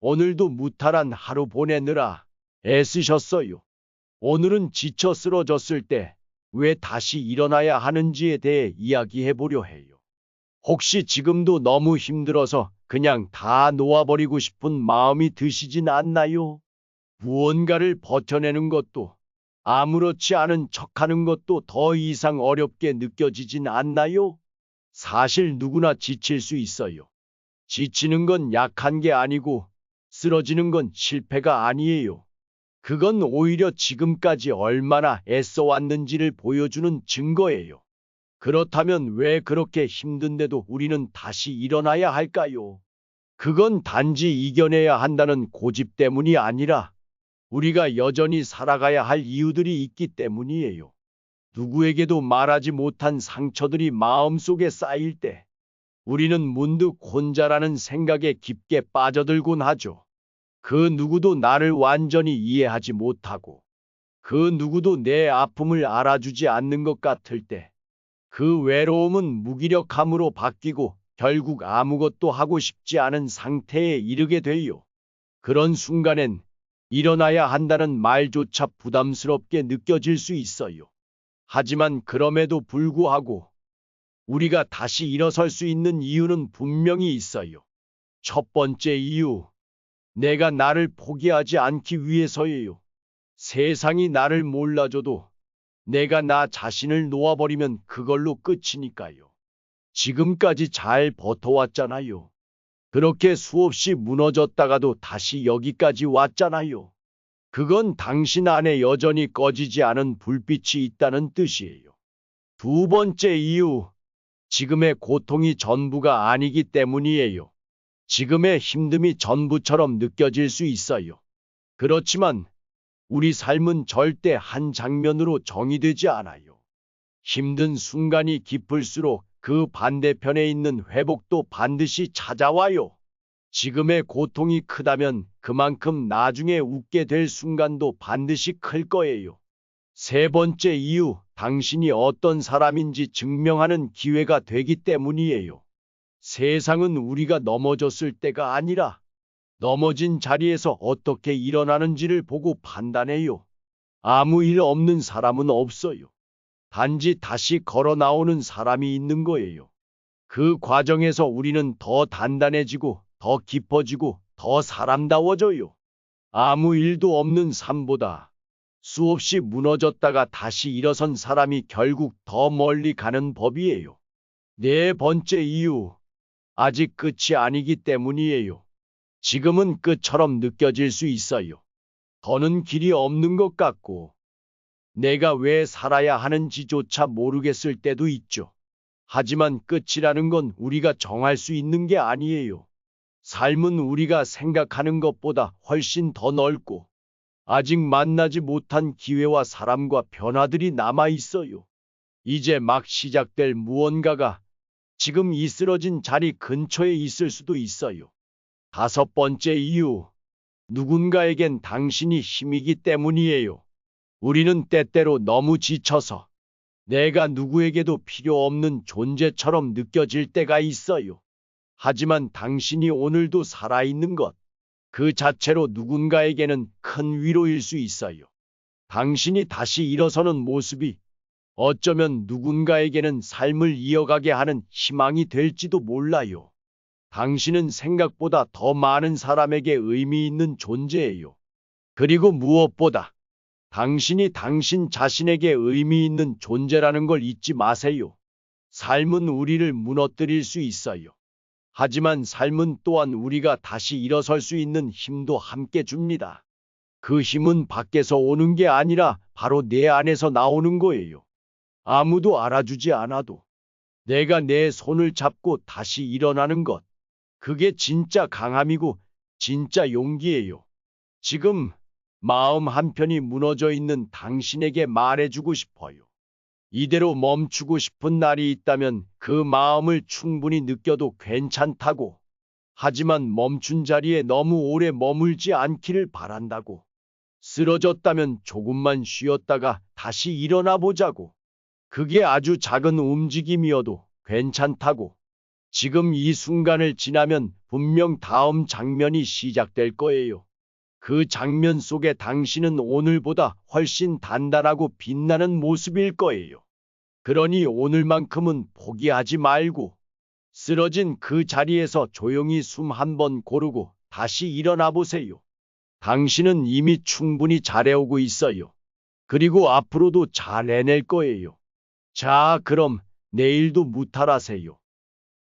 오늘도 무탈한 하루 보내느라 애쓰셨어요. 오늘은 지쳐 쓰러졌을 때 왜 다시 일어나야 하는지에 대해 이야기해 보려 해요. 혹시 지금도 너무 힘들어서 그냥 다 놓아버리고 싶은 마음이 드시진 않나요? 무언가를 버텨내는 것도 아무렇지 않은 척하는 것도 더 이상 어렵게 느껴지진 않나요? 사실 누구나 지칠 수 있어요. 지치는 건 약한 게 아니고 쓰러지는 건 실패가 아니에요. 그건 오히려 지금까지 얼마나 애써 왔는지를 보여주는 증거예요. 그렇다면 왜 그렇게 힘든데도 우리는 다시 일어나야 할까요? 그건 단지 이겨내야 한다는 고집 때문이 아니라 우리가 여전히 살아가야 할 이유들이 있기 때문이에요. 누구에게도 말하지 못한 상처들이 마음속에 쌓일 때 우리는 문득 혼자라는 생각에 깊게 빠져들곤 하죠. 그 누구도 나를 완전히 이해하지 못하고 그 누구도 내 아픔을 알아주지 않는 것 같을 때 그 외로움은 무기력함으로 바뀌고 결국 아무것도 하고 싶지 않은 상태에 이르게 돼요. 그런 순간엔 일어나야 한다는 말조차 부담스럽게 느껴질 수 있어요. 하지만 그럼에도 불구하고 우리가 다시 일어설 수 있는 이유는 분명히 있어요. 첫 번째 이유, 내가 나를 포기하지 않기 위해서예요. 세상이 나를 몰라줘도 내가 나 자신을 놓아버리면 그걸로 끝이니까요. 지금까지 잘 버텨왔잖아요. 그렇게 수없이 무너졌다가도 다시 여기까지 왔잖아요. 그건 당신 안에 여전히 꺼지지 않은 불빛이 있다는 뜻이에요. 두 번째 이유, 지금의 고통이 전부가 아니기 때문이에요. 지금의 힘듦이 전부처럼 느껴질 수 있어요. 그렇지만 우리 삶은 절대 한 장면으로 정의되지 않아요. 힘든 순간이 깊을수록 그 반대편에 있는 회복도 반드시 찾아와요. 지금의 고통이 크다면 그만큼 나중에 웃게 될 순간도 반드시 클 거예요. 세 번째 이유, 당신이 어떤 사람인지 증명하는 기회가 되기 때문이에요. 세상은 우리가 넘어졌을 때가 아니라 넘어진 자리에서 어떻게 일어나는지를 보고 판단해요. 아무 일 없는 사람은 없어요. 단지 다시 걸어 나오는 사람이 있는 거예요. 그 과정에서 우리는 더 단단해지고 더 깊어지고 더 사람다워져요. 아무 일도 없는 삶보다 수없이 무너졌다가 다시 일어선 사람이 결국 더 멀리 가는 법이에요. 네 번째 이유, 아직 끝이 아니기 때문이에요. 지금은 끝처럼 느껴질 수 있어요. 더는 길이 없는 것 같고, 내가 왜 살아야 하는지조차 모르겠을 때도 있죠. 하지만 끝이라는 건 우리가 정할 수 있는 게 아니에요. 삶은 우리가 생각하는 것보다 훨씬 더 넓고, 아직 만나지 못한 기회와 사람과 변화들이 남아 있어요. 이제 막 시작될 무언가가 지금 이 쓰러진 자리 근처에 있을 수도 있어요. 다섯 번째 이유, 누군가에겐 당신이 힘이기 때문이에요. 우리는 때때로 너무 지쳐서 내가 누구에게도 필요 없는 존재처럼 느껴질 때가 있어요. 하지만 당신이 오늘도 살아있는 것, 그 자체로 누군가에게는 큰 위로일 수 있어요. 당신이 다시 일어서는 모습이 어쩌면 누군가에게는 삶을 이어가게 하는 희망이 될지도 몰라요. 당신은 생각보다 더 많은 사람에게 의미 있는 존재예요. 그리고 무엇보다 당신이 당신 자신에게 의미 있는 존재라는 걸 잊지 마세요. 삶은 우리를 무너뜨릴 수 있어요. 하지만 삶은 또한 우리가 다시 일어설 수 있는 힘도 함께 줍니다. 그 힘은 밖에서 오는 게 아니라 바로 내 안에서 나오는 거예요. 아무도 알아주지 않아도 내가 내 손을 잡고 다시 일어나는 것. 그게 진짜 강함이고 진짜 용기예요. 지금 마음 한편이 무너져 있는 당신에게 말해주고 싶어요. 이대로 멈추고 싶은 날이 있다면 그 마음을 충분히 느껴도 괜찮다고. 하지만 멈춘 자리에 너무 오래 머물지 않기를 바란다고. 쓰러졌다면 조금만 쉬었다가 다시 일어나 보자고. 그게 아주 작은 움직임이어도 괜찮다고. 지금 이 순간을 지나면 분명 다음 장면이 시작될 거예요. 그 장면 속에 당신은 오늘보다 훨씬 단단하고 빛나는 모습일 거예요. 그러니 오늘만큼은 포기하지 말고 쓰러진 그 자리에서 조용히 숨 한 번 고르고 다시 일어나 보세요. 당신은 이미 충분히 잘해오고 있어요. 그리고 앞으로도 잘 해낼 거예요. 자, 그럼 내일도 무탈하세요.